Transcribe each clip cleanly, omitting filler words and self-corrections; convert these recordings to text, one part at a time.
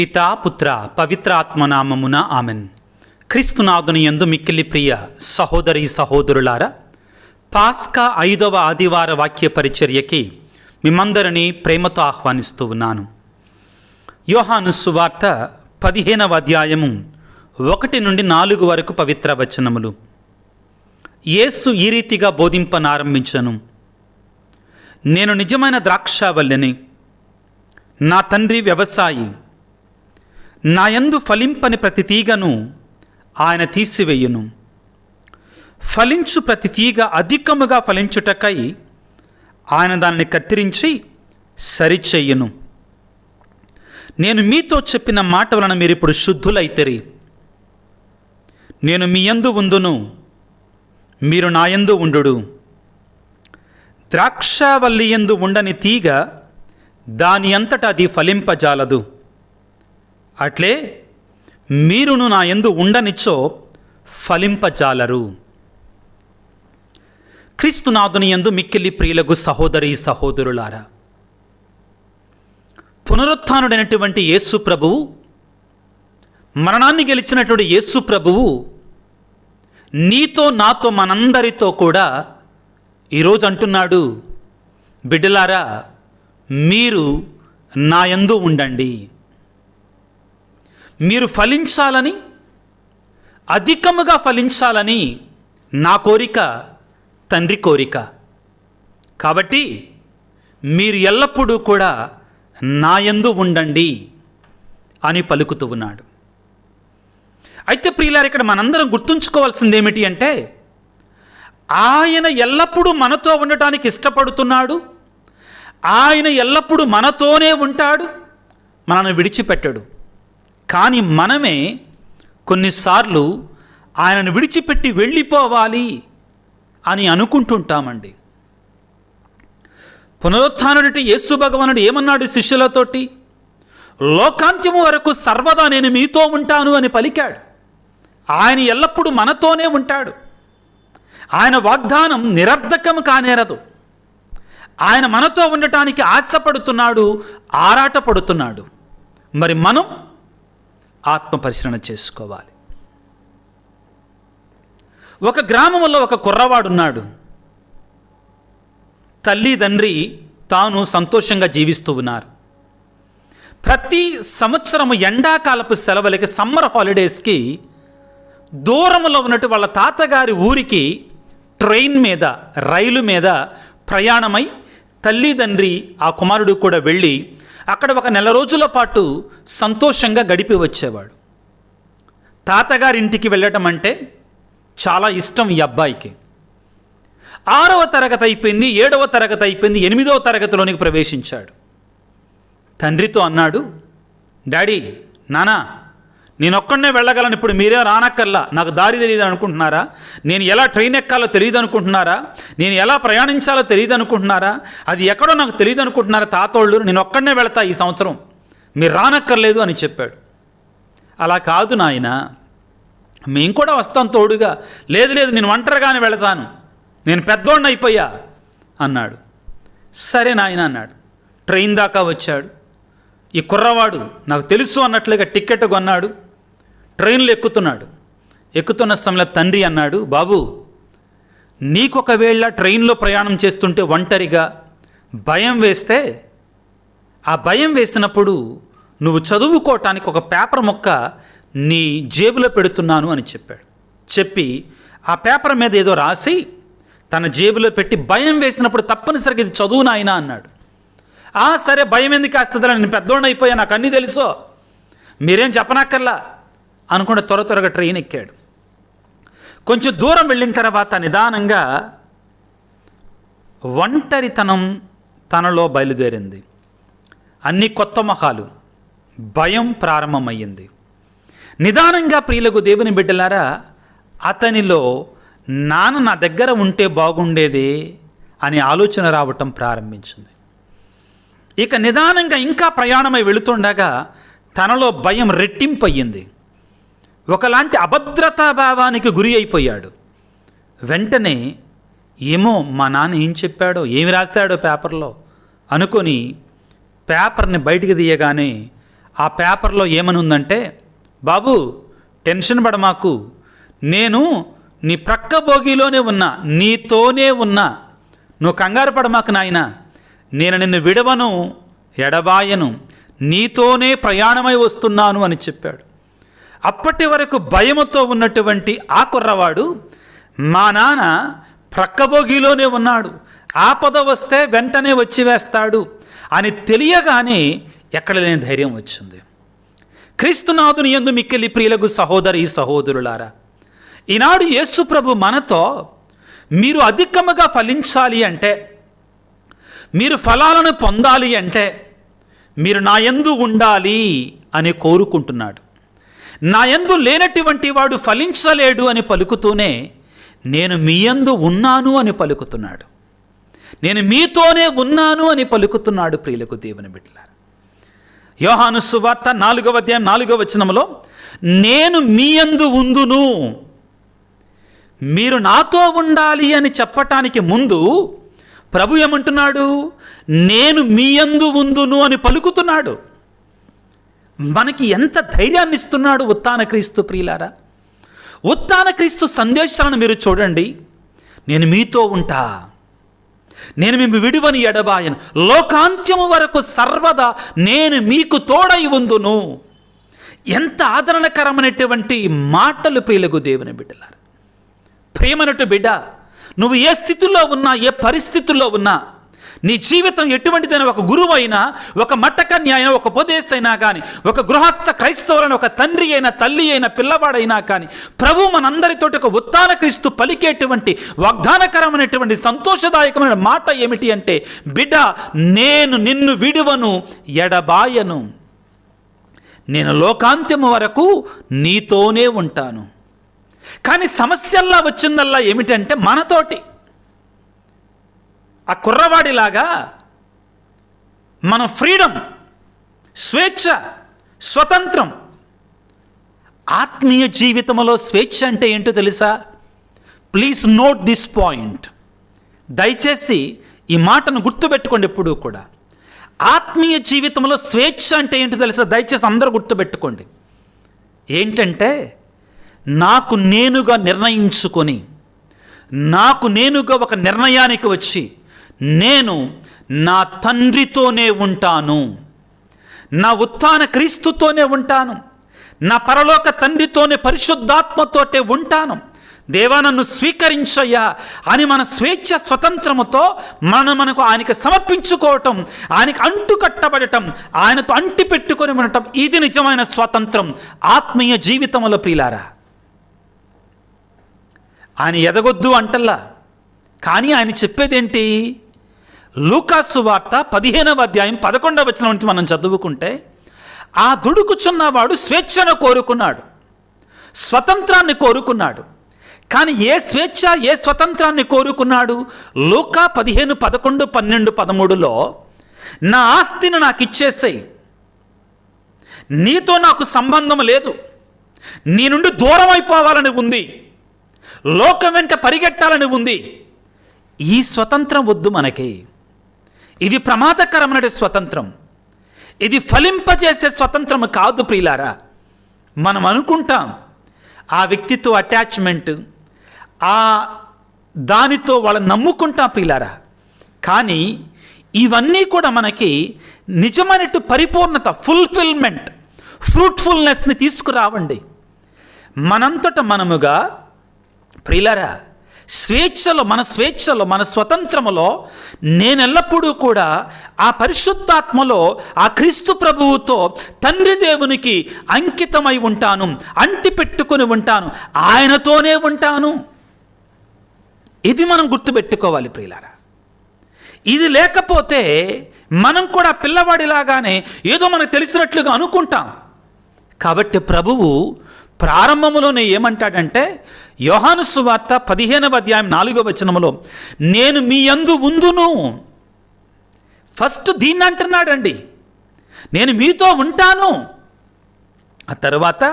పితా పుత్ర పవిత్రాత్మనామమున ఆమెన్. క్రీస్తునాథుని యందు మిక్కిలి ప్రియ సహోదరి సహోదరులారా, పాస్కా 5వ ఆదివార వాక్య పరిచర్యకి మిమ్మందరినీ ప్రేమతో ఆహ్వానిస్తూ ఉన్నాను. యోహాను సువార్త 15వ అధ్యాయము 1 నుండి 4 వరకు పవిత్ర వచనములు. యేసు ఈ రీతిగా బోధింపనారంభించను. నేను నిజమైన ద్రాక్షావల్లిని, నా తండ్రి వ్యవసాయి. నా యందు ఫలింపని ప్రతి తీగను ఆయన తీసివేయును. ఫలించు ప్రతి తీగ అధికముగా ఫలించుటకై ఆయన దాన్ని కత్తిరించి సరిచెయ్యును. నేను మీతో చెప్పిన మాట వలన మీరు ఇప్పుడు శుద్ధులైతిరి. నేను మీ యందు ఉందును, మీరు నా యందు ఉండుడు. ద్రాక్షావల్లి యందు ఉండని తీగ దాని అంతటా అది ఫలింపజాలదు. అట్లే మీరును నా యందు ఉండనిచ్చో ఫలింపజాలరు. క్రీస్తునాథుని యందు మిక్కిలి ప్రియులకు సహోదరి సహోదరులారా, పునరుత్థానుడైనటువంటి యేసు ప్రభువు, మరణాన్ని గెలిచినటువంటి యేసు ప్రభువు నీతో నాతో మనందరితో కూడా ఈరోజు అంటున్నాడు, బిడ్డలారా మీరు నా యందు ఉండండి. మీరు ఫలించాలని, అధికముగా ఫలించాలని నా కోరిక, తండ్రి కోరిక. కాబట్టి మీరు ఎల్లప్పుడూ కూడా నా యందు ఉండండి అని పలుకుతూ ఉన్నాడు. అయితే ప్రియులారా, ఇక్కడ మనందరం గుర్తుంచుకోవాల్సింది ఏమిటి అంటే, ఆయన ఎల్లప్పుడూ మనతో ఉండటానికి ఇష్టపడుతున్నాడు. ఆయన ఎల్లప్పుడూ మనతోనే ఉంటాడు, మనల్ని విడిచిపెట్టడు. కానీ మనమే కొన్నిసార్లు ఆయనను విడిచిపెట్టి వెళ్ళిపోవాలి అని అనుకుంటుంటామండి. పునరుత్థానుడి యేసు భగవానుడు ఏమన్నాడు శిష్యులతోటి? లోకాంత్యము వరకు సర్వదా నేను మీతో ఉంటాను అని పలికాడు. ఆయన ఎల్లప్పుడూ మనతోనే ఉంటాడు. ఆయన వాగ్దానం నిరర్ధకం కానేరదు. ఆయన మనతో ఉండటానికి ఆశపడుతున్నాడు, ఆరాటపడుతున్నాడు. మరి మనం ఆత్మ పరిశీలన చేసుకోవాలి. ఒక గ్రామంలో ఒక కుర్రవాడున్నాడు. తల్లి తండ్రి తాను సంతోషంగా జీవిస్తూ ఉన్నారు. ప్రతి సంవత్సరము ఎండాకాలపు సెలవులకి, సమ్మర్ హాలిడేస్కి దూరంలో ఉన్నట్టు వాళ్ళ తాతగారి ఊరికి ట్రైన్ మీద, రైలు మీద ప్రయాణమై తల్లి తండ్రి ఆ కుమారుడు కూడా వెళ్ళి అక్కడ ఒక నెల రోజుల పాటు సంతోషంగా గడిపి వచ్చేవాడు. తాతగారింటికి వెళ్ళటం అంటే చాలా ఇష్టం ఈ అబ్బాయికి. 6వ తరగతి అయిపోయింది, 7వ తరగతి అయిపోయింది, 8వ తరగతిలోనికి ప్రవేశించాడు. తండ్రితో అన్నాడు, డాడీ, నానా, నేను ఒక్కడనే వెళ్ళగలను, ఇప్పుడు మీరే రానక్కర్లా. నాకు దారి తెలియదు అనుకుంటున్నారా? నేను ఎలా ట్రైన్ ఎక్కాలో తెలియదు అనుకుంటున్నారా? నేను ఎలా ప్రయాణించాలో తెలియదు అనుకుంటున్నారా? అది ఎక్కడో నాకు తెలియదు అనుకుంటున్నారా తాతోళ్ళు? నేను ఒక్కడనే వెళతా ఈ సంవత్సరం, మీరు రానక్కర్లేదు అని చెప్పాడు. అలా కాదు నాయన, మేము కూడా వస్తాం తోడుగా. లేదు లేదు, నేను ఒంటరిగానే వెళతాను, నేను పెద్దోడిని అయిపోయా అన్నాడు. సరే నాయన అన్నాడు. ట్రైన్ దాకా వచ్చాడు. ఈ కుర్రవాడు నాకు తెలుసు అన్నట్లుగా టికెట్ కొన్నాడు. ట్రైన్లో ఎక్కుతున్నాడు. ఎక్కుతున్న సమయంలో తండ్రి అన్నాడు, బాబు, నీకొకవేళ ట్రైన్లో ప్రయాణం చేస్తుంటే ఒంటరిగా భయం వేస్తే, ఆ భయం వేసినప్పుడు నువ్వు చదువుకోవటానికి ఒక పేపర్ ముక్క నీ జేబులో పెడుతున్నాను అని చెప్పాడు. చెప్పి ఆ పేపర్ మీద ఏదో రాసి తన జేబులో పెట్టి, భయం వేసినప్పుడు తప్పనిసరిగా ఇది చదువు నాయనా అన్నాడు. సరే, భయం ఎందుకు వేస్తుందా, నేను పెద్దోడిని అయిపోయా, నాకు అన్నీ తెలుసో, మీరేం చెప్పనక్కర్లా అనుకుంటే త్వరగా ట్రైన్ ఎక్కాడు. కొంచెం దూరం వెళ్ళిన తర్వాత నిదానంగా ఒంటరితనం తనలో బయలుదేరింది. అన్ని కొత్త మొహాలు, భయం ప్రారంభమయ్యింది. నిదానంగా ప్రియులకు దేవుని బిడ్డలారా, అతనిలో నాన్న నా దగ్గర ఉంటే బాగుండేదే అనే ఆలోచన రావటం ప్రారంభించింది. ఇక నిదానంగా ఇంకా ప్రయాణమై వెళుతుండగా తనలో భయం రెట్టింపయ్యింది. ఒకలాంటి అభద్రతా భావానికి గురి అయిపోయాడు. వెంటనే ఏమో మా నాన్న ఏం చెప్పాడో, ఏమి రాశాడో పేపర్లో అనుకొని పేపర్ని బయటికి తీయగానే ఆ పేపర్లో ఏమని ఉందంటే, బాబు టెన్షన్ పడమాకు, నేను నీ ప్రక్క బోగిలోనే ఉన్నా, నీతోనే ఉన్నా, నువ్వు కంగారు పడమాకు నాయనా, నేను నిన్ను విడవను ఎడబాయను, నీతోనే ప్రయాణమై వస్తున్నాను అని చెప్పాడు. అప్పటి వరకు భయముతో ఉన్నటువంటి ఆ కుర్రవాడు, మా నాన్న ప్రక్కబోగిలోనే ఉన్నాడు, ఆపద వస్తే వెంటనే వచ్చి వేస్తాడు అని తెలియగానే ఎక్కడ లేని ధైర్యం వచ్చింది. క్రీస్తునాథుని యందు మిక్కిలి ప్రియులకు సహోదరి సహోదరులారా, ఈనాడు యేసు ప్రభు మనతో మీరు అధికముగా ఫలించాలి అంటే, మీరు ఫలాలను పొందాలి అంటే మీరు నా యందు ఉండాలి అని కోరుకుంటున్నాడు. నా యందు లేనటువంటి వాడు ఫలించలేడు అని పలుకుతూనే నేను మీ యందు ఉన్నాను అని పలుకుతున్నాడు. నేను మీతోనే ఉన్నాను అని పలుకుతున్నాడు. ప్రియులకు దేవుని బిడ్డలారా, యోహాను సువార్త 4వ అధ్యాయం 4వ వచనంలో నేను మీ యందు ఉందును, మీరు నాతో ఉండాలి అని చెప్పటానికి ముందు ప్రభు ఏమంటున్నాడు? నేను మీ యందు ఉందును అని పలుకుతున్నాడు. మనకి ఎంత ధైర్యాన్ని ఇస్తున్నాడు ఉత్థాన క్రీస్తు. ప్రియులారా, ఉత్థాన క్రీస్తు సందేశాలను మీరు చూడండి. నేను మీతో ఉంటా, నేను మేము విడువని ఎడబాయను, లోకాంత్యము వరకు సర్వదా నేను మీకు తోడై ఉందును. ఎంత ఆదరణకరమైనటువంటి మాటలు ప్రియులకు దేవుని బిడ్డలారా. ప్రేమనటు బిడ్డ, నువ్వు ఏ స్థితిలో ఉన్నా, ఏ పరిస్థితుల్లో ఉన్నా, నీ జీవితం ఎటువంటిదైనా, ఒక గురువు అయినా, ఒక మట్టకన్య అయినా, ఒక ఉపదేశం అయినా కానీ, ఒక గృహస్థ క్రైస్తవులైన, ఒక తండ్రి అయినా, తల్లి అయినా, పిల్లవాడైనా కానీ, ప్రభు మనందరితోటి ఒక ఉత్థాన క్రీస్తు పలికేటువంటి వాగ్దానకరమైనటువంటి సంతోషదాయకమైన మాట ఏమిటి అంటే, బిడ్డ నేను నిన్ను విడువను ఎడబాయను, నేను లోకాంత్యము వరకు నీతోనే ఉంటాను. కానీ సమస్యల్లా వచ్చిందల్లా ఏమిటంటే, మనతోటి ఆ కుర్రవాడిలాగా మన ఫ్రీడమ్, స్వేచ్ఛ, స్వతంత్రం. ఆత్మీయ జీవితంలో స్వేచ్ఛ అంటే ఏంటో తెలుసా? Please note this point. దయచేసి ఈ మాటను గుర్తుపెట్టుకోండి ఎప్పుడూ కూడా. ఆత్మీయ జీవితంలో స్వేచ్ఛ అంటే ఏంటో తెలుసా? దయచేసి అందరూ గుర్తుపెట్టుకోండి. ఏంటంటే, నాకు నేనుగా నిర్ణయించుకొని, నాకు నేనుగా ఒక నిర్ణయానికి వచ్చి, నేను నా తండ్రితోనే ఉంటాను, నా ఉత్థాన క్రీస్తుతోనే ఉంటాను, నా పరలోక తండ్రితోనే పరిశుద్ధాత్మతోటే ఉంటాను, దేవా నన్ను స్వీకరించయ్యా అని మన స్వేచ్ఛ స్వతంత్రముతో మనకు ఆయనకి సమర్పించుకోవటం, ఆయనకి అంటు కట్టబడటం, ఆయనతో అంటి పెట్టుకొని ఉండటం, ఇది నిజమైన స్వాతంత్రం ఆత్మీయ జీవితంలో. ప్రియులారా, ఆయన ఎదగొద్దు అంటల్లా, కానీ ఆయన చెప్పేదేంటి? లూకాసు వార్త 15వ అధ్యాయం 11వ వచనం నుంచి మనం చదువుకుంటే, ఆ దుడుకుచున్నవాడు స్వేచ్ఛను కోరుకున్నాడు, స్వతంత్రాన్ని కోరుకున్నాడు. కానీ ఏ స్వేచ్ఛ, ఏ స్వతంత్రాన్ని కోరుకున్నాడు? లూకా 15, 11, 12, 13లో నా ఆస్తిని నాకు ఇచ్చేసేయి, నీతో నాకు సంబంధం లేదు, నీ నుండి దూరం అయిపోవాలని ఉంది, లోకం వెంట పరిగెట్టాలని ఉంది. ఈ స్వతంత్రం వద్దు మనకి. ఇది ప్రమాదకరమైన స్వతంత్రం, ఇది ఫలింపజేసే స్వతంత్రం కాదు. ప్రియులారా, మనం అనుకుంటాం ఆ వ్యక్తితో అటాచ్మెంట్, ఆ దానితో వాళ్ళని నమ్ముకుంటాం ప్రియులారా. కానీ ఇవన్నీ కూడా మనకి నిజమైనట్టు పరిపూర్ణత, ఫుల్ఫిల్మెంట్, ఫ్రూట్ఫుల్నెస్ని తీసుకురావండి. మనంతట మనముగా ప్రియులారా, స్వేచ్ఛలో, మన స్వతంత్రములో నేను ఎల్లప్పుడూ కూడా ఆ పరిశుద్ధాత్మలో, ఆ క్రీస్తు ప్రభువుతో తండ్రి దేవునికి అంకితమై ఉంటాను, అంటి పెట్టుకొని ఉంటాను, ఆయనతోనే ఉంటాను. ఇది మనం గుర్తుపెట్టుకోవాలి ప్రియులారా. ఇది లేకపోతే మనం కూడా పిల్లవాడిలాగానే ఏదో మనకు తెలిసినట్లుగా అనుకుంటాం. కాబట్టి ప్రభువు ప్రారంభంలోనే ఏమంటాడంటే, యోహాను సువార్త 15వ అధ్యాయం 4వ వచనములో నేను మీ యందు ఉందును. ఫస్ట్ దీన్ని అంటున్నాడండి, నేను మీతో ఉంటాను. ఆ తర్వాత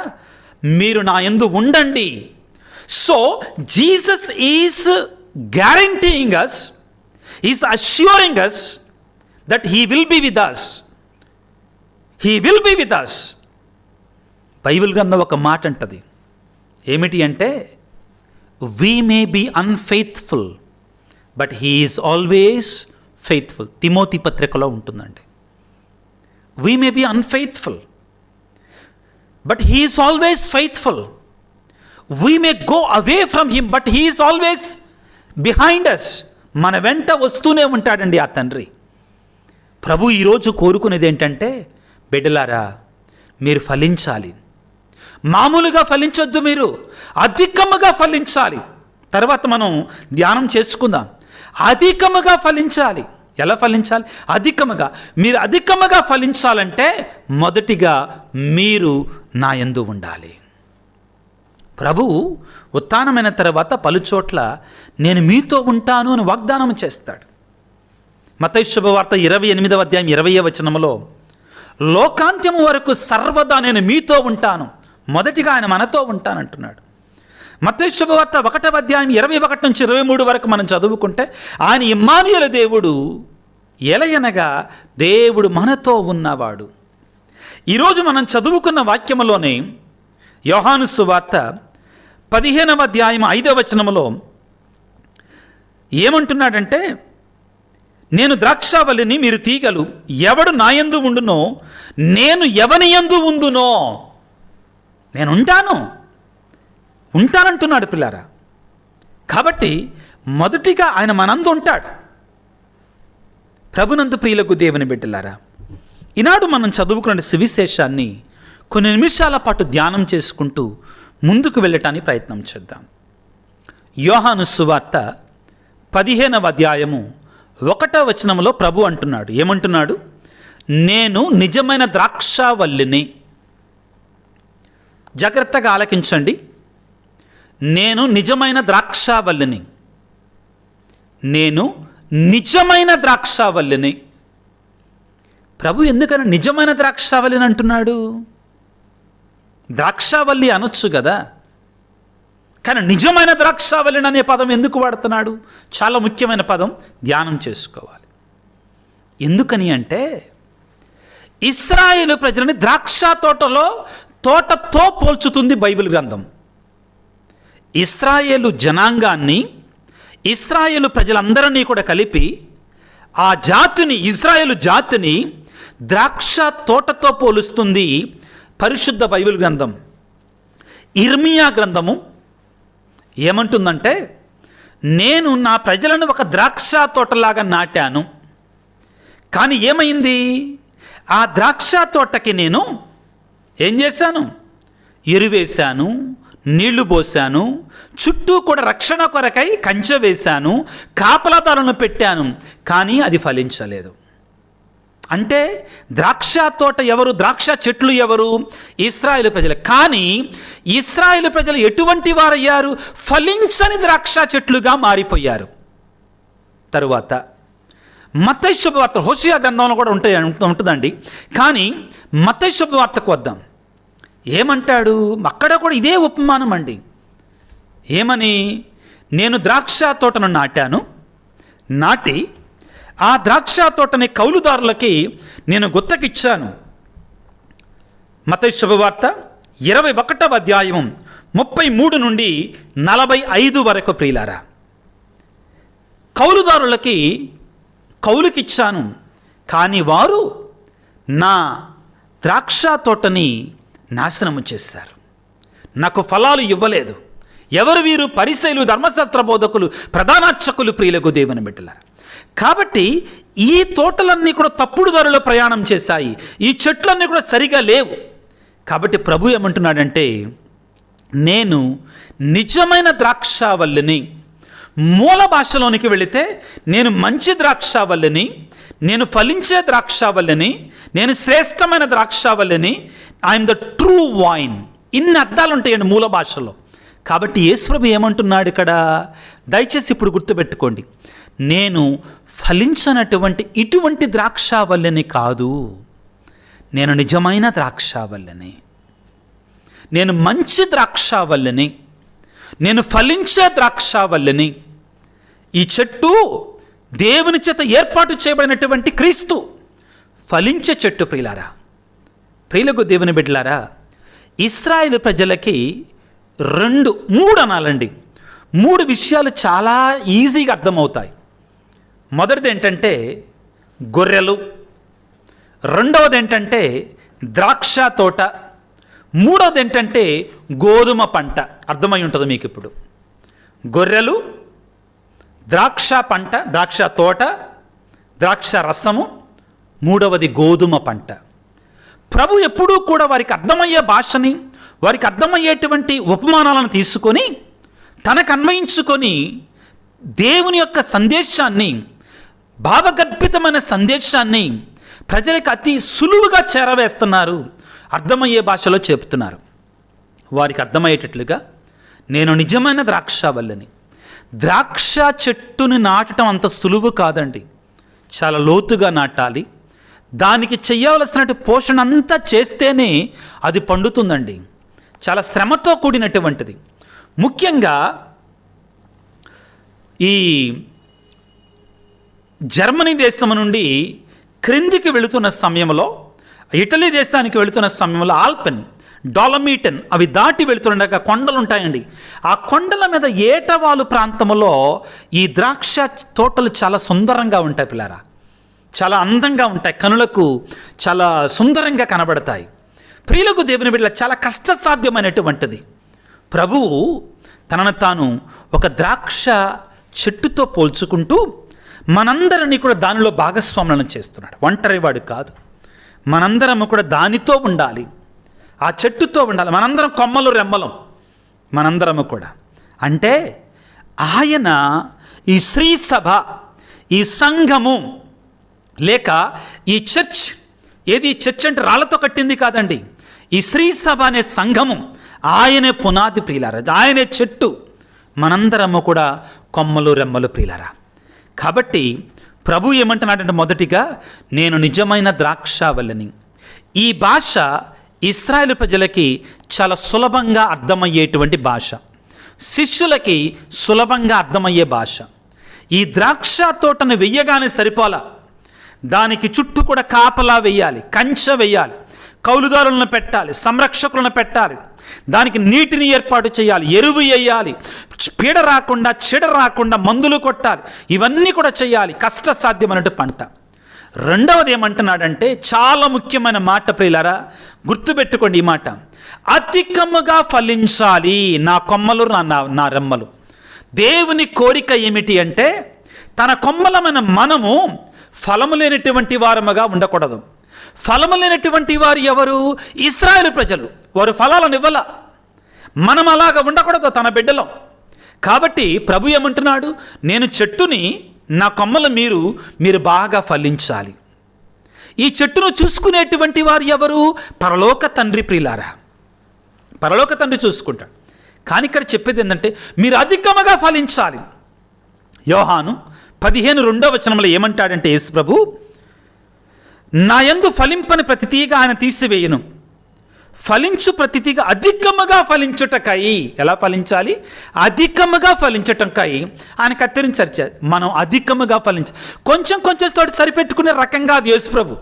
మీరు నా యందు ఉండండి. So Jesus is guaranteeing us, is assuring us that he will be with us. He will be with us. Bible గ్రంథం ఒక మాట అంటది, ఏమిటి అంటే, we may be unfaithful but he is always faithful. Timothy పత్రికలో ఉంటుందండి. We may be unfaithful but he is always faithful. We may go away from him but he is always behind us. మన వెంట వస్తూనే ఉంటాడండి ఆ తండ్రి. ప్రభు ఈరోజు కోరుకునేది ఏంటంటే, బిడ్డలారా మీరు ఫలించాలి. మామూలుగా ఫలించొద్దు, మీరు అధికముగా ఫలించాలి. తర్వాత మనం ధ్యానం చేసుకుందాం. అధికముగా ఫలించాలి. ఎలా ఫలించాలి? అధికముగా. మీరు అధికముగా ఫలించాలంటే మొదటిగా మీరు నా యందు ఉండాలి. ప్రభువు ఉత్థానమైన తర్వాత పలుచోట్ల నేను మీతో ఉంటాను అని వాగ్దానం చేస్తాడు. మత్తయి శుభవార్త 28వ అధ్యాయం 20వ వచనంలో, లోకాంత్యము వరకు సర్వదా నేను మీతో ఉంటాను. మొదటిగా ఆయన మనతో ఉంటానంటున్నాడు. మత్తయి శుభవార్త 1వ అధ్యాయం 21 నుంచి 23 వరకు మనం చదువుకుంటే, ఆయన ఇమ్మానుయేలు దేవుడు, ఎలయనగా దేవుడు మనతో ఉన్నవాడు. ఈరోజు మనం చదువుకున్న వాక్యములోనే యోహాను సువార్త 15వ అధ్యాయం 5వ వచనములో ఏమంటున్నాడంటే, నేను ద్రాక్షావల్లిని, మీరు తీగలు. ఎవడు నా యందు ఉండునో నేను ఎవని యందు ఉందునో. నేను ఉంటానంటున్నాడు పిల్లారా. కాబట్టి మొదటిగా ఆయన మనందు ఉంటాడు. ప్రభునందు ప్రియులకు దేవుని బిడ్డలారా, ఈనాడు మనం చదువుకున్న సువిశేషాన్ని కొన్ని నిమిషాల పాటు ధ్యానం చేసుకుంటూ ముందుకు వెళ్ళటానికి ప్రయత్నం చేద్దాం. యోహాను సువార్త 15వ అధ్యాయము 1వ వచనంలో ప్రభు అంటున్నాడు, ఏమంటున్నాడు? నేను నిజమైన ద్రాక్షావల్లిని. జాగ్రత్తగా ఆలకించండి. నేను నిజమైన ద్రాక్షావల్లిని. నేను నిజమైన ద్రాక్షావల్లిని. ప్రభు ఎందుకని నిజమైన ద్రాక్షావల్లిని అంటున్నాడు? ద్రాక్షావల్లి అనొచ్చు కదా, కానీ నిజమైన ద్రాక్షావల్లిని అనే పదం ఎందుకు వాడుతున్నాడు? చాలా ముఖ్యమైన పదం, ధ్యానం చేసుకోవాలి. ఎందుకని అంటే, ఇశ్రాయేలు ప్రజలని ద్రాక్ష తోటతో పోల్చుతుంది బైబిల్ గ్రంథం. ఇశ్రాయేలు జనాంగాన్ని, ఇశ్రాయేలు ప్రజలందరినీ కూడా కలిపి ఆ జాతిని, ఇశ్రాయేలు జాతిని ద్రాక్ష తోటతో పోలుస్తుంది పరిశుద్ధ బైబిల్ గ్రంథం. ఇర్మియా గ్రంథము ఏమంటుందంటే, నేను నా ప్రజలను ఒక ద్రాక్ష తోటలాగా నాటాను, కానీ ఏమైంది? ఆ ద్రాక్ష తోటకి నేను ఏం చేశాను? ఎరువేశాను, నీళ్లు పోశాను, చుట్టూ కూడా రక్షణ కొరకై కంచె వేశాను, కాపలాదారులను పెట్టాను, కానీ అది ఫలించలేదు. అంటే ద్రాక్ష తోట ఎవరు? ద్రాక్ష చెట్లు ఎవరు? ఇశ్రాయేలు ప్రజలు. కానీ ఇశ్రాయేలు ప్రజలు ఎటువంటి వారయ్యారు? ఫలించని ద్రాక్ష చెట్లుగా మారిపోయారు. తరువాత మత్తయి శుభవార్త, హోషేయ గ్రంథంలో కూడా ఉంటుందండి, కానీ మత్తయి శుభవార్తకు వద్దాం. ఏమంటాడు? అక్కడ కూడా ఇదే ఉపమానం అండి. ఏమని? నేను ద్రాక్ష తోటను నాటి ఆ ద్రాక్ష తోటని కౌలుదారులకి నేను గుత్తకిచ్చాను. మత్తయి శుభవార్త 21వ అధ్యాయం 33 నుండి 45 వరకు. ప్రియులారా, కౌలుదారులకి కౌలుకిచ్చాను, కానీ వారు నా ద్రాక్ష తోటని నాశనము చేశారు, నాకు ఫలాలు ఇవ్వలేదు. ఎవరు వీరు? పరిసయ్యులు, ధర్మశాస్త్ర బోధకులు, ప్రధానార్చకులు. ప్రియులకు దేవుని బిడ్డలారా, కాబట్టి ఈ తోటలన్నీ కూడా తప్పుడు దారిలో ప్రయాణం చేశాయి. ఈ చెట్లన్నీ కూడా సరిగా లేవు. కాబట్టి ప్రభు ఏమంటున్నాడంటే, నేను నిజమైన ద్రాక్షావల్లిని. మూల భాషలోనికి వెళితే, నేను మంచి ద్రాక్షావల్లిని, నేను ఫలించే ద్రాక్షావల్లిని, నేను శ్రేష్టమైన ద్రాక్షావల్లిని, ఐఎమ్ ద ట్రూ వైన్. ఇన్ని అర్థాలు ఉంటాయండి మూల భాషలో. కాబట్టి యేసుప్రభు ఏమంటున్నాడు ఇక్కడ? దయచేసి ఇప్పుడు గుర్తుపెట్టుకోండి, నేను ఫలించనటువంటి ఇటువంటి ద్రాక్షావల్లిని కాదు, నేను నిజమైన ద్రాక్షావల్లిని, నేను మంచి ద్రాక్షావల్లిని, నేను ఫలించే ద్రాక్షావల్లిని. ఈ చెట్టు దేవుని చేత ఏర్పాటు చేయబడినటువంటి క్రీస్తు, ఫలించే చెట్టు. ప్రియులారా, ప్రియులకు దేవుని బిడ్డలారా, ఇశ్రాయేలు ప్రజలకి మూడు అనాలండి, 3 విషయాలు చాలా ఈజీగా అర్థమవుతాయి. మొదటిది ఏంటంటే గొర్రెలు, రెండవది ఏంటంటే ద్రాక్ష తోట, మూడవది ఏంటంటే గోధుమ పంట. అర్థమై ఉంటుంది మీకు ఇప్పుడు. గొర్రెలు, ద్రాక్ష పంట, ద్రాక్ష తోట, ద్రాక్ష రసము, మూడవది గోధుమ పంట. ప్రభు ఎప్పుడూ కూడా వారికి అర్థమయ్యే భాషని, వారికి అర్థమయ్యేటువంటి ఉపమానాలను తీసుకొని తనకు అన్వయించుకొని దేవుని యొక్క సందేశాన్ని, భావగర్భితమైన సందేశాన్ని ప్రజలకు అతి సులువుగా చేరవేస్తున్నారు. అర్థమయ్యే భాషలో చెప్తున్నారు. వారికి అర్థమయ్యేటట్లుగా, నేను నిజమైన ద్రాక్షవల్లిని. ద్రాక్ష చెట్టుని నాటడం అంత సులువు కాదండి, చాలా లోతుగా నాటాలి. దానికి చేయవలసినట్టు పోషణ అంతా చేస్తేనే అది పండుతుందండి. చాలా శ్రమతో కూడినటువంటిది. ముఖ్యంగా ఈ జర్మనీ దేశం నుండి క్రిందికి వెళుతున్న సమయంలో, ఇటలీ దేశానికి వెళుతున్న సమయంలో ఆల్పెన్, డాలమీటన్ అవి దాటి వెళుతుండగా కొండలు ఉంటాయండి. ఆ కొండల మీద ఏటవాలు ప్రాంతంలో ఈ ద్రాక్ష తోటలు చాలా సుందరంగా ఉంటాయి పిల్లారా, చాలా అందంగా ఉంటాయి, కనులకు చాలా సుందరంగా కనబడతాయి. ప్రియులకు దేవుని బిడ్డల చాలా కష్టసాధ్యమైనటువంటిది. ప్రభువు తనను తాను ఒక ద్రాక్ష చెట్టుతో పోల్చుకుంటూ మనందరినీ కూడా దానిలో భాగస్వాములను చేస్తున్నాడు. ఒంటరివాడు కాదు, మనందరము కూడా దానితో ఉండాలి, ఆ చెట్టుతో ఉండాలి. మనందరం కొమ్మలు రెమ్మలం, మనందరము కూడా. అంటే ఆయన ఈ శ్రీ సభ, ఈ సంఘము, లేక ఈ చర్చ్, ఏది చర్చ్ అంటే రాళ్లతో కట్టింది కాదండి, ఈ శ్రీ సభ అనే సంఘము ఆయనే పునాది ప్రియులారా, ఆయనే చెట్టు, మనందరము కూడా కొమ్మలు రెమ్మలు ప్రియులారా. కాబట్టి ప్రభు ఏమంటున్నాడంటే, మొదటిగా నేను నిజమైన ద్రాక్షవల్లిని. ఈ భాష ఇశ్రాయేలు ప్రజలకి చాలా సులభంగా అర్థమయ్యేటువంటి భాష, శిష్యులకి సులభంగా అర్థమయ్యే భాష. ఈ ద్రాక్ష తోటను వెయ్యగానే సరిపోలా, దానికి చుట్టూ కూడా కాపలా వేయాలి, కంచె వేయాలి, కౌలుదారులను పెట్టాలి, సంరక్షకులను పెట్టాలి, దానికి నీటిని ఏర్పాటు చేయాలి, ఎరువు వేయాలి, పీడ రాకుండా చెడ రాకుండా మందులు కొట్టాలి, ఇవన్నీ కూడా చేయాలి. కష్టసాధ్యమైనట్టు పంట. రెండవది ఏమంటున్నాడంటే చాలా ముఖ్యమైన మాట ప్రియులారా, గుర్తుపెట్టుకోండి ఈ మాట, అధికముగా ఫలించాలి నా కొమ్మలు నా రెమ్మలు. దేవుని కోరిక ఏమిటి అంటే, తన కొమ్మలమైన మనము ఫలము లేనటువంటి వారముగా ఉండకూడదు. ఫలము లేనటువంటి వారు ఎవరు? ఇశ్రాయేలు ప్రజలు. వారు ఫలాలను ఇవ్వాల, మనం అలాగా ఉండకూడదు తన బిడ్డలో. కాబట్టి ప్రభు ఏమంటున్నాడు, నేను చెట్టుని, నా కొమ్మలు మీరు బాగా ఫలించాలి. ఈ చెట్టును చూసుకునేటువంటి వారు ఎవరు? పరలోక తండ్రి ప్రియులారా, పరలోక తండ్రి చూసుకుంటాడు. కానీ ఇక్కడ చెప్పేది ఏంటంటే, మీరు అధికముగా ఫలించాలి. యోహాను 15:2 ఏమంటాడంటే యేసు ప్రభు, నా యందు ఫలింపని ప్రతి తీగ ఆయన తీసివేయను, ఫలించు ప్రతి తీగ అధికముగా ఫలించుటకై. ఎలా ఫలించాలి? అధికముగా ఫలించటంకై ఆయన కత్తిరించారు. మనం అధికముగా కొంచెం తోటి సరిపెట్టుకునే రకంగా అది యేసు ప్రభు.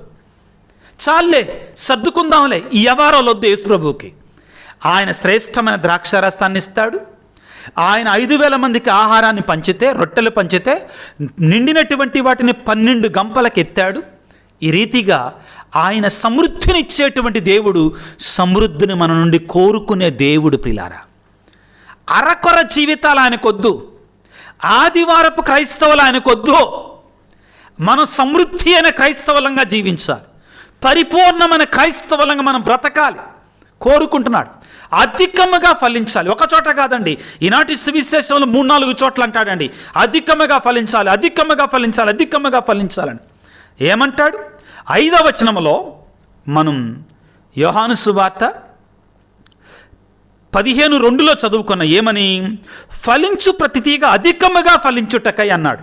చాలే, సర్దుకుందాంలే, ఈ వ్యవహారాలు వద్దు యేసు ప్రభువుకి. ఆయన శ్రేష్టమైన ద్రాక్షారసాన్ని ఇస్తాడు. ఆయన 5,000 మందికి ఆహారాన్ని పంచితే, రొట్టెలు పంచితే, నిండినటువంటి వాటిని 12 గంపలకు ఎత్తాడు. ఈ రీతిగా ఆయన సమృద్ధినిచ్చేటువంటి దేవుడు, సమృద్ధిని మన నుండి కోరుకునే దేవుడు ప్రియులారా. అరకొర జీవితాలు ఆయనకొద్దు, ఆదివారపు క్రైస్తవులు ఆయనకొద్దు. మనం సమృద్ధి అయిన క్రైస్తవులంగా జీవించాలి, పరిపూర్ణమైన క్రైస్తవులంగా మనం బ్రతకాలి కోరుకుంటున్నాడు. అధికముగా ఫలించాలి, ఒక చోట కాదండి. ఈనాటి సువిశేషంలో 3-4 చోట్ల అంటాడండి, అధికముగా ఫలించాలి, అధికముగా ఫలించాలి, అధికముగా ఫలించాలని. ఏమంటాడు? 5వ వచనములో మనం యోహాను సువార్త 15:2 చదువుకున్న ఏమని? ఫలించు ప్రతి తీగ అధికముగా ఫలించుటకై అన్నాడు.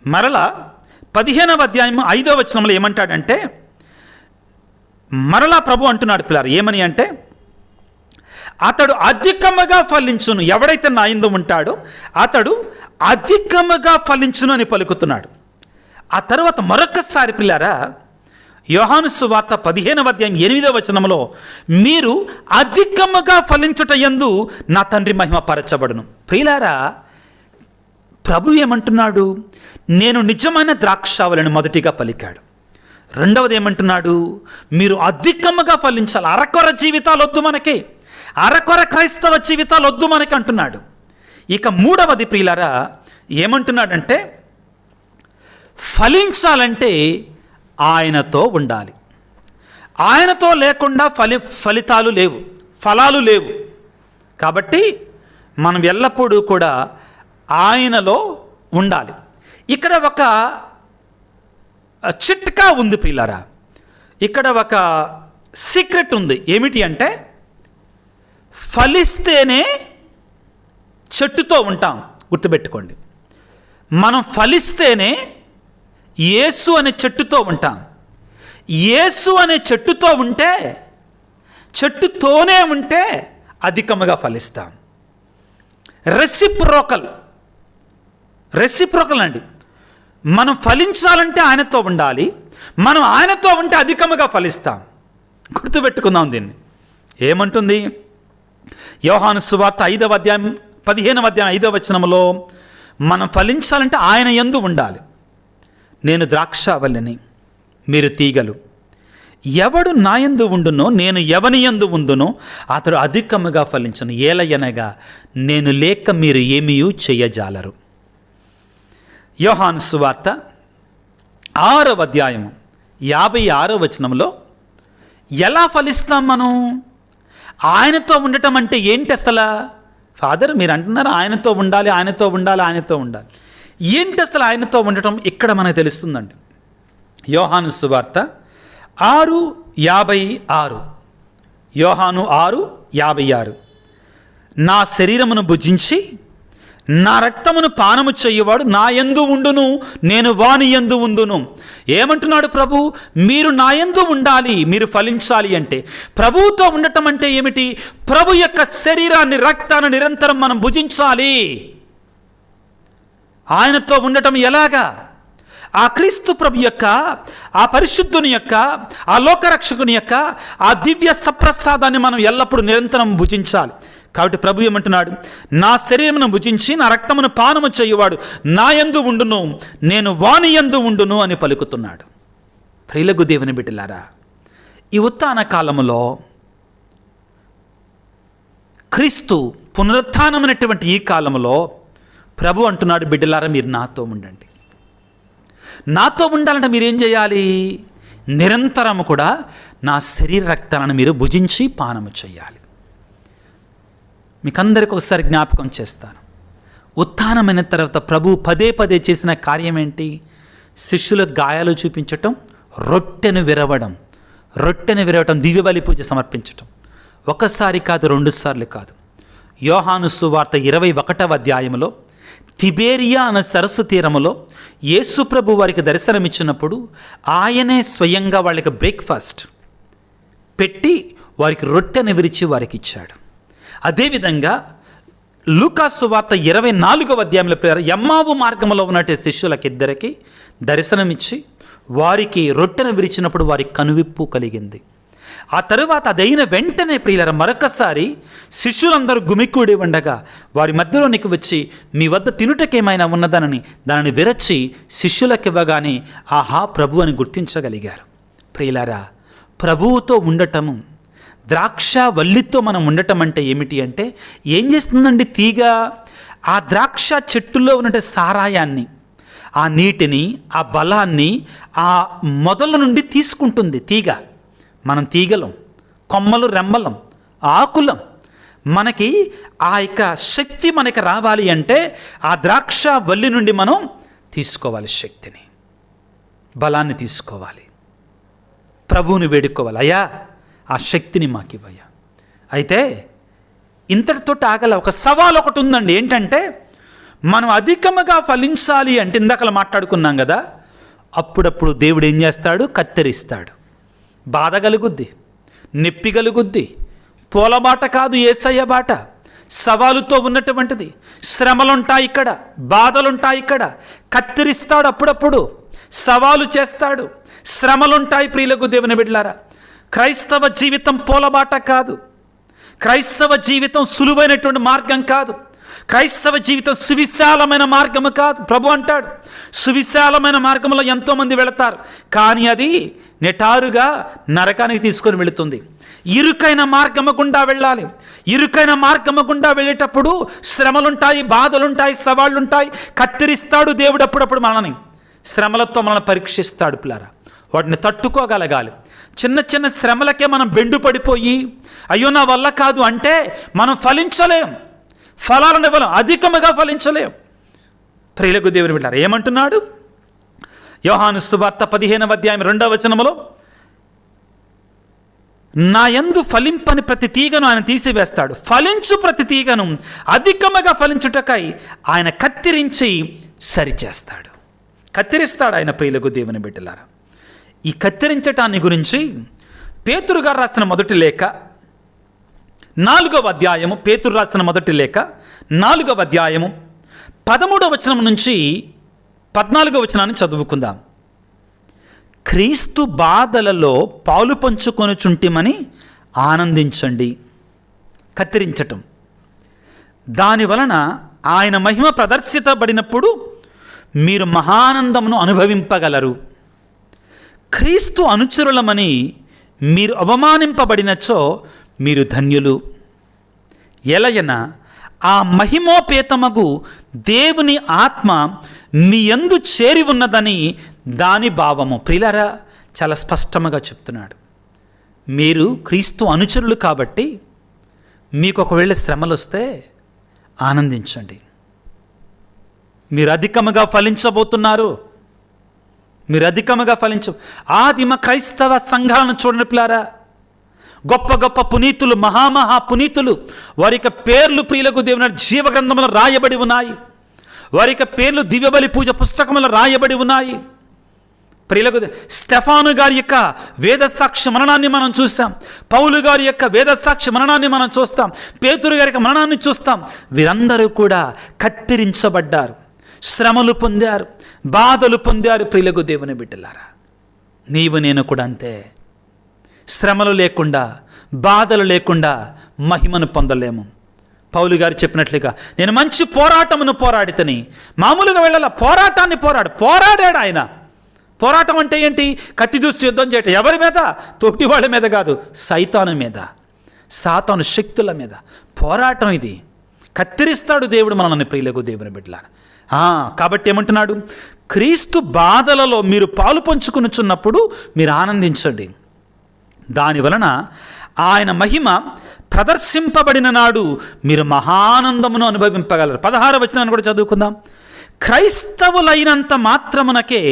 మరలా 15వ అధ్యాయం 5వ వచనంలో ఏమంటాడంటే, మరలా ప్రభు అంటున్నాడు పిల్లలు ఏమని అంటే, అతడు అధికముగా ఫలించును, ఎవడైతే నా యందు ఉంటాడో అతడు అధికముగా ఫలించును అని పలుకుతున్నాడు. ఆ తర్వాత మరొకసారి పిల్లారా యోహాను సువార్త 15వ అధ్యాయం 8వ వచనంలో, మీరు అధికముగా ఫలించుట యందు నా తండ్రి మహిమ పరచబడును. ప్రియులారా, ప్రభు ఏమంటున్నాడు? నేను నిజమైన ద్రాక్షావళిని మొదటిగా పలికాడు. రెండవది ఏమంటున్నాడు? మీరు అధికముగా ఫలించాలి. అరకొర జీవితాలు వద్దు మనకి, అరకొర క్రైస్తవ జీవితాలు వద్దు మనకి అంటున్నాడు. ఇక మూడవది ప్రియులారా ఏమంటున్నాడంటే, ఫలించాలంటే ఆయనతో ఉండాలి. ఆయనతో లేకుండా ఫలితాలు లేవు, ఫలాలు లేవు. కాబట్టి మనం ఎల్లప్పుడూ కూడా ఆయనలో ఉండాలి. ఇక్కడ ఒక చిట్కా ఉంది ప్రియులారా, ఇక్కడ ఒక సీక్రెట్ ఉంది. ఏమిటి అంటే, ఫలిస్తేనే చెట్టుతో ఉంటాం. గుర్తుపెట్టుకోండి, మనం ఫలిస్తేనే యేసు అనే చెట్టుతో ఉంటాం. యేసు అనే చెట్టుతో ఉంటే, చెట్టుతోనే ఉంటే అధికముగా ఫలిస్తాం. రెసిప్రోకల్ అండి. మనం ఫలించాలంటే ఆయనతో ఉండాలి, మనం ఆయనతో ఉంటే అధికముగా ఫలిస్తాం. గుర్తుపెట్టుకుందాం దీన్ని. ఏమంటుంది యోహాను సువార్త 5వ అధ్యాయం 15వ అధ్యాయం 5వ వచనంలో, మనం ఫలించాలంటే ఆయన యందు ఉండాలి. నేను ద్రాక్షావల్లిని, మీరు తీగలు. ఎవడు నా యందు ఉండునో, నేను ఎవని యందు ఉండునో అతడు అధికముగా ఫలించును. ఏలయనగా నేను లేక మీరు ఏమీయూ చేయజాలరు. యోహాను సువార్త 6వ అధ్యాయం 56వ వచనంలో, ఎలా ఫలిస్తాం మనం? ఆయనతో ఉండటం అంటే ఏంటి అసలు? ఫాదర్ మీరు అంటున్నారు ఆయనతో ఉండాలి, ఆయనతో ఉండాలి, ఆయనతో ఉండాలి. ఏంటి అసలు ఆయనతో ఉండటం? ఇక్కడ మనకు తెలుస్తుందండి. యోహాను సువార్త 6:56. యోహాను 6:56. నా శరీరమును భుజించి నా రక్తమును పానము చెయ్యవాడు నా యందు ఉండును, నేను వాని యందు ఉండును. ఏమంటున్నాడు ప్రభు? మీరు నా యందు ఉండాలి, మీరు ఫలించాలి అంటే. ప్రభువుతో ఉండటం అంటే ఏమిటి? ప్రభు యొక్క శరీరాన్ని, రక్తాన్ని నిరంతరం మనం భుజించాలి. ఆయనతో ఉండటం ఎలాగా? ఆ క్రీస్తు ప్రభు యొక్క, ఆ పరిశుద్ధుని యొక్క, ఆ లోకరక్షకుని యొక్క ఆ దివ్య సప్రసాదాన్ని మనం ఎల్లప్పుడూ నిరంతరం భుజించాలి. కాబట్టి ప్రభు ఏమంటున్నాడు? నా శరీరమును భుజించి నా రక్తమును పానము చేయువాడు నా యందు ఉండును, నేను వాని యందు ఉండును అని పలుకుతున్నాడు. ప్రియులకు దేవుని బిడ్డలారా, ఈ ఉత్థాన కాలములో క్రీస్తు పునరుత్థానమైనటువంటి ఈ కాలంలో ప్రభు అంటున్నాడు, బిడ్డలారా మీరు నాతో ఉండండి. నాతో ఉండాలంటే మీరేం చేయాలి? నిరంతరము కూడా నా శరీర రక్తాలను మీరు భుజించి పానము చేయాలి. మీకు అందరికీ ఒకసారి జ్ఞాపకం చేస్తాను. ఉత్థానమైన తర్వాత ప్రభు పదే పదే చేసిన కార్యం ఏంటి? శిష్యులకు గాయాలు చూపించటం, రొట్టెను విరవడం, దివ్య బలి పూజ సమర్పించటం. ఒకసారి కాదు, 2 సార్లు కాదు. యోహాను సువార్త 21వ అధ్యాయంలో తిబేరియా అనే సరస్సు తీరములో యేసు ప్రభు వారికి దర్శనమిచ్చినప్పుడు ఆయనే స్వయంగా వాళ్ళకి బ్రేక్ఫాస్ట్ పెట్టి వారికి రొట్టెను విరిచి వారికి ఇచ్చాడు. అదేవిధంగా లూకా సువార్త 24వ అధ్యాయంలో ఎమ్మావు మార్గంలో ఉన్నట్టు శిష్యులకిద్దరికి దర్శనమిచ్చి వారికి రొట్టెను విరిచినప్పుడు వారికి కనువిప్పు కలిగింది. ఆ తరువాత అదైన వెంటనే ప్రియులారా మరొకసారి శిష్యులందరూ గుమికూడి ఉండగా వారి మధ్యలోనికి వచ్చి, మీ వద్ద తినుటకేమైనా ఉన్నదనని దానిని విరచి శిష్యులకు ఇవ్వగానే ఆహా ప్రభు అని గుర్తించగలిగారు. ప్రియులారా, ప్రభువుతో ఉండటము, ద్రాక్ష వల్లితో మనం ఉండటం అంటే ఏమిటి అంటే, ఏం చేస్తుందండి తీగ? ఆ ద్రాక్ష చెట్టులో ఉన్న సారాయాన్ని, ఆ నీటిని, ఆ బలాన్ని ఆ మొదల నుండి తీసుకుంటుంది తీగ. మనం తీగలం, కొమ్మలు, రెమ్మలం, ఆకులం. మనకి ఆ యొక్క శక్తి మనకి రావాలి అంటే ఆ ద్రాక్ష వల్లి నుండి మనం తీసుకోవాలి, శక్తిని, బలాన్ని తీసుకోవాలి. ప్రభువుని వేడుకోవాలి, అయ్యా ఆ శక్తిని మాకు ఇవ్వయ్యా. అయితే ఇంతటితో ఆగల ఒక సవాల్ ఒకటి ఉందండి. ఏంటంటే మనం అధికముగా ఫలించాలి అంటే ఇందాకలా మాట్లాడుకున్నాం కదా, అప్పుడప్పుడు దేవుడు ఏం చేస్తాడు? కత్తిరిస్తాడు. బాధ కలుగుద్ది, నొప్పి కలుగుద్ది. పూలబాట కాదు యేసయ్య బాట, సవాలుతో ఉన్నటువంటిది. శ్రమలుంటాయి ఇక్కడ, బాధలుంటాయి ఇక్కడ. కత్తిరిస్తాడు, అప్పుడప్పుడు సవాలు చేస్తాడు, శ్రమలుంటాయి ప్రియులకు దేవుని బిడ్డలారా. క్రైస్తవ జీవితం పూలబాట కాదు. క్రైస్తవ జీవితం సులువైనటువంటి మార్గం కాదు. క్రైస్తవ జీవితం సువిశాలమైన మార్గము కాదు. ప్రభు అంటాడు, సువిశాలమైన మార్గంలో ఎంతోమంది వెళతారు, కానీ అది నిటారుగా నరకానికి తీసుకొని వెళుతుంది. ఇరుకైన మార్గము గుండా వెళ్ళాలి. ఇరుకైన మార్గము గుండా వెళ్ళేటప్పుడు శ్రమలుంటాయి, బాధలుంటాయి, సవాళ్ళుంటాయి. కత్తిరిస్తాడు దేవుడు అప్పుడప్పుడు మనల్ని, శ్రమలతో మనల్ని పరీక్షిస్తాడు పిల్లారా. వాటిని తట్టుకోగలగాలి. చిన్న చిన్న శ్రమలకే మనం బెండు పడిపోయి అయ్యో నా వల్ల కాదు అంటే మనం ఫలించలేం, ఫలాలను ఇవ్వలేం, అధికముగా ఫలించలేం. ప్రియులకు దేవుని బిడ్డలారా, ఏమంటున్నాడు యోహాను సువార్త 15వ అధ్యాయం 2వ వచనములో, నా యందు ఫలింపని ప్రతి తీగను ఆయన తీసివేస్తాడు, ఫలించు ప్రతి తీగను అధికముగా ఫలించుటకై ఆయన కత్తిరించి సరిచేస్తాడు. కత్తిరిస్తాడు ఆయన. ప్రియులకు దేవుని బిడ్డలారా, ఈ కత్తిరించటాన్ని గురించి పేతురు గారు రాసిన మొదటి లేఖ 4వ అధ్యాయము, పేతురు రాసిన మొదటి లేఖ 4వ అధ్యాయము 13వ వచనం నుంచి 14వ వచనాన్ని చదువుకుందాం. క్రీస్తు బాధలలో పాలు పంచుకొనుచుంటిమని ఆనందించండి. కత్తిరించటం, దాని వలన ఆయన మహిమ ప్రదర్శితబడినప్పుడు మీరు మహానందమును అనుభవింపగలరు. క్రీస్తు అనుచరులమని మీరు అవమానింపబడినచో మీరు ధన్యులు. ఎలయన ఆ మహిమోపేతమగు దేవుని ఆత్మ మీ యందు చేరి ఉన్నదని దాని భావము. ప్రియులారా, చాలా స్పష్టంగా చెప్తున్నాడు. మీరు క్రీస్తు అనుచరులు కాబట్టి మీకు ఒకవేళ శ్రమలు వస్తే ఆనందించండి. మీరు అధికముగా ఫలించబోతున్నారు. మీరు అధికముగా ఆదిమ క్రైస్తవ సంఘాలను చూడండి పిల్లారా. గొప్ప గొప్ప పునీతులు, మహామహా పునీతులు, వారి యొక్క పేర్లు ప్రియులకు దేవుని జీవగ్రంథంలో రాయబడి ఉన్నాయి. వారి యొక్క పేర్లు దివ్యబలి పూజ పుస్తకంలో రాయబడి ఉన్నాయి. ప్రియులకు స్టెఫాను గారి యొక్క వేదసాక్షి మరణాన్ని మనం చూస్తాం. పౌలు గారి యొక్క వేదసాక్షి మరణాన్ని మనం చూస్తాం. పేతురు గారి యొక్క మరణాన్ని చూస్తాం. వీరందరూ కూడా కత్తిరించబడ్డారు, శ్రమలు పొందారు, బాధలు పొందారు. ప్రియులకు దేవుని బిడ్డలారా, నీవు నేను కూడా అంతే. శ్రమలు లేకుండా, బాధలు లేకుండా మహిమను పొందలేము. పౌలు గారు చెప్పినట్లుగా నేను మంచి పోరాటమును పోరాడితని, మామూలుగా వెళ్ళాల, పోరాటాన్ని పోరాడాడు ఆయన. పోరాటం అంటే ఏంటి? కత్తి దూసి యుద్ధం చేయటం. ఎవరి మీద? తోటి వాళ్ళ మీద కాదు, సైతాను మీద, సాతాను శక్తుల మీద పోరాటం ఇది. కత్తిరిస్తాడు దేవుడు మనల్ని. ప్రియులకు దేవుని బిడ్డలారా, కాబట్టి ఏమంటున్నాడు? క్రీస్తు బాధలలో మీరు పాలు పంచుకొనుచున్నప్పుడు మీరు ఆనందించండి. దానివలన ఆయన మహిమ ప్రదర్శింపబడిన నాడు మీరు మహానందమును అనుభవింపగలరు. 16వ వచనాన్ని కూడా చదువుకుందాం. క్రైస్తవులైనంత మాత్రమునకే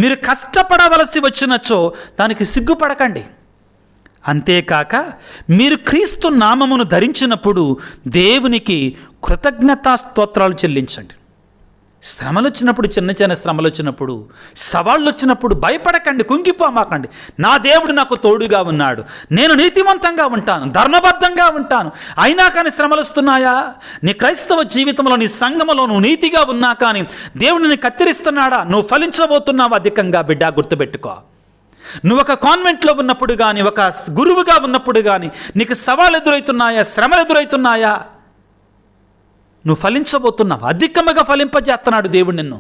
మీరు కష్టపడవలసి వచ్చినచో దానికి సిగ్గుపడకండి. అంతేకాక మీరు క్రీస్తు నామమును ధరించినప్పుడు దేవునికి కృతజ్ఞతా స్తోత్రాలు చెల్లించండి. శ్రమలు వచ్చినప్పుడు, చిన్న చిన్న శ్రమలు వచ్చినప్పుడు, సవాళ్ళు వచ్చినప్పుడు భయపడకండి, కుంగిపోమాకండి. నా దేవుడు నాకు తోడుగా ఉన్నాడు, నేను నీతివంతంగా ఉంటాను, ధర్మబద్ధంగా ఉంటాను. అయినా కానీ శ్రమలు వస్తున్నాయా? నీ క్రైస్తవ జీవితంలో, నీ సంఘములో నువ్వు నీతిగా ఉన్నా కానీ దేవుడిని కత్తిరిస్తున్నాడా? నువ్వు ఫలించబోతున్నావు అధికంగా. బిడ్డ, గుర్తుపెట్టుకో. నువ్వు ఒక కాన్వెంట్లో ఉన్నప్పుడు కానీ, ఒక గురువుగా ఉన్నప్పుడు కానీ నీకు సవాళ్ళు ఎదురవుతున్నాయా? శ్రమలు ఎదురవుతున్నాయా? నువ్వు ఫలించబోతున్నావు. అధికముగా ఫలింపజేస్తున్నాడు దేవుడు నిన్ను.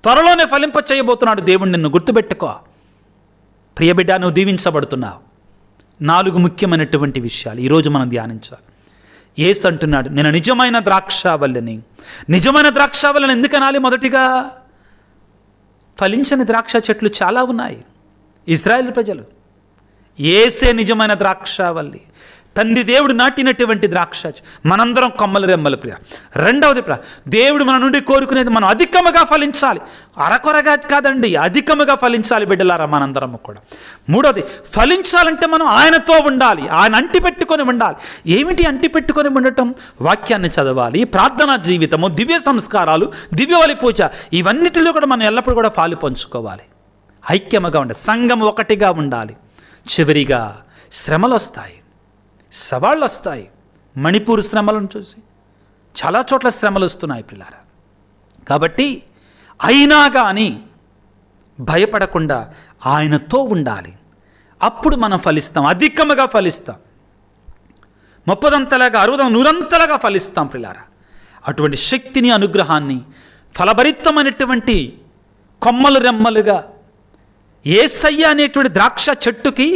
త్వరలోనే ఫలింప చేయబోతున్నాడు దేవుడు నిన్ను. గుర్తుపెట్టుకో ప్రియబిడ్డ, నువ్వు దీవించబడుతున్నావు. 4 ముఖ్యమైనటువంటి విషయాలు ఈరోజు మనం ధ్యానించాలి. యేసు అంటున్నాడు, నేను నిజమైన ద్రాక్షావల్లిని. నిజమైన ద్రాక్షావల్లిని ఎందుకు అనాలి? మొదటిగా, ఫలించని ద్రాక్ష చెట్లు చాలా ఉన్నాయి. ఇశ్రాయేలు ప్రజలు, యేసే నిజమైన ద్రాక్షావల్లి. తండ్రి దేవుడు నాటినటువంటి ద్రాక్ష. మనందరం కొమ్మల రెమ్మల. ప్రియ, రెండవది దేవుడు మన నుండి కోరుకునేది మనం అధికముగా ఫలించాలి. అరకొరగా కాదండి, అధికముగా ఫలించాలి బిడ్డలారా మనందరము కూడా. మూడవది, ఫలించాలంటే మనం ఆయనతో ఉండాలి, ఆయన అంటిపెట్టుకొని ఉండాలి. ఏమిటి అంటిపెట్టుకొని ఉండటం? వాక్యాన్ని చదవాలి, ప్రార్థనా జీవితము, దివ్య సంస్కారాలు, దివ్యబలి పూజ, ఇవన్నిటిలో కూడా మనం ఎల్లప్పుడూ కూడా పాలు పంచుకోవాలి. ఐక్యముగా ఉండాలి, సంఘం ఒకటిగా ఉండాలి. చివరిగా, శ్రమలు వస్తాయి, సవాళ్ళు వస్తాయి. మణిపూర్ శ్రమలను చూసి చాలా చోట్ల శ్రమలు వస్తున్నాయి పిల్లారా. కాబట్టి అయినా కానీ భయపడకుండా ఆయనతో ఉండాలి. అప్పుడు మనం ఫలిస్తాం, అధికముగా ఫలిస్తాం. 30 60 100 ఫలిస్తాం ప్రియులారా. అటువంటి శక్తిని, అనుగ్రహాన్ని, ఫలభరితమైనటువంటి కొమ్మలు రెమ్మలుగా యేసయ్య అనేటువంటి ద్రాక్ష చెట్టుకి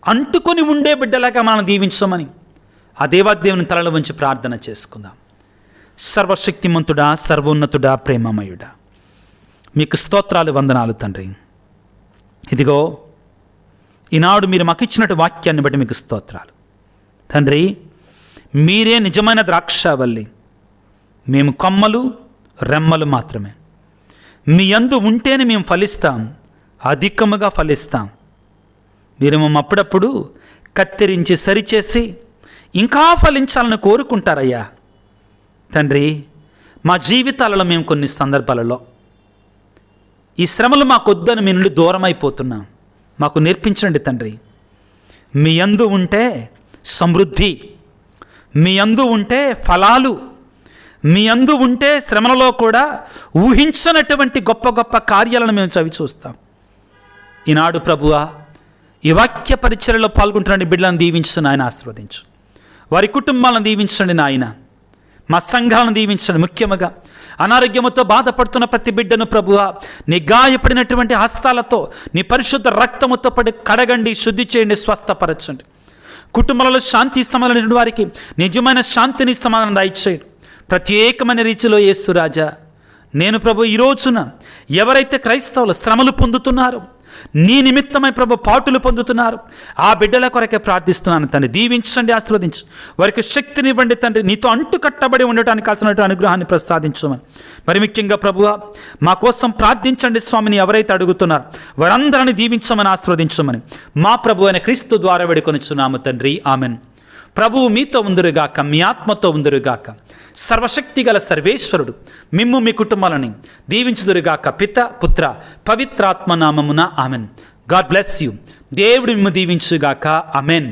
అంటుకొని ఉండే బిడ్డలాగా మనం దీవించమని ఆ దేవాదేవుని తలలో ఉంచి ప్రార్థన చేసుకుందాం. సర్వశక్తిమంతుడా, సర్వోన్నతుడా, ప్రేమమయుడా, మీకు స్తోత్రాలు, వందనాలు తండ్రి. ఇదిగో ఈనాడు మీరు మాకు ఇచ్చినట్టు వాక్యాన్ని బట్టి మీకు స్తోత్రాలు తండ్రి. మీరే నిజమైన ద్రాక్షవల్లి, మేము కొమ్మలు రెమ్మలు మాత్రమే. మీ యందు ఉంటేనే మేము ఫలిస్తాం, అధికముగా ఫలిస్తాం. మీరు మేము అప్పుడప్పుడు కత్తిరించి సరిచేసి ఇంకా ఫలించాలని కోరుకుంటారయ్యా తండ్రి. మా జీవితాలలో మేము కొన్ని సందర్భాలలో ఈ శ్రమలు మాకొద్దని మీ నుండి దూరం అయిపోతున్నాం. మాకు నేర్పించండి తండ్రి. మీ యందు ఉంటే సమృద్ధి, మీ యందు ఉంటే ఫలాలు, మీ యందు ఉంటే శ్రమలలో కూడా ఊహించనటువంటి గొప్ప గొప్ప కార్యాలను మేము చవి చూస్తాం. ఈనాడు ప్రభువా, ఈ వాక్య పరిచర్యలో పాల్గొంటున్న బిడ్డలను దీవించండి నాయన, ఆశీర్వదించు. వారి కుటుంబాలను దీవించండి నాయన, మా సంఘాలను దీవించండి. ముఖ్యంగా అనారోగ్యముతో బాధపడుతున్న ప్రతి బిడ్డను ప్రభువా, నీ గాయపడినటువంటి హస్తాలతో నీ పరిశుద్ధ రక్తముతో పడి కడగండి, శుద్ధి చేయండి, స్వస్థపరచండి. కుటుంబాలలో శాంతి సమాధానం వారికి నిజమైన శాంతిని సమాధానం దయచేయండి. ప్రత్యేకమైన రీతిలో యేసు రాజా, నేను ప్రభు ఈ రోజున ఎవరైతే క్రైస్తవులు శ్రమలు పొందుతున్నారో, నీ నిమిత్తమై ప్రభు పాటులు పొందుతున్నారు, ఆ బిడ్డల కొరకే ప్రార్థిస్తున్నాను తండ్రి. దీవించండి, ఆశీర్వదించు. వారికి శక్తినివ్వండి తండ్రి. నీతో అంటు కట్టబడి ఉండటానికి కాల్సినటువంటి అనుగ్రహాన్ని ప్రసాదించమని మరి ముఖ్యంగా ప్రభువా, మా కోసం ప్రార్థించండి స్వామిని. ఎవరైతే అడుగుతున్నారో వారందరినీ దీవించమని, ఆశీర్వదించమని మా ప్రభు అయిన క్రీస్తు ద్వారా వేడుకొనిచున్నాము తండ్రి. ఆమెన్. ప్రభువు మీతో ఉందురుగాక, మీ ఆత్మతో ఉందురుగాక. సర్వశక్తి గల సర్వేశ్వరుడు మిమ్ము మీ కుటుంబాలని దీవించుదురుగాక. పిత, పుత్ర, పవిత్రాత్మ నామమున ఆమెన్. God bless you. దేవుడు మిమ్ము దీవించుగాక. ఆమెన్.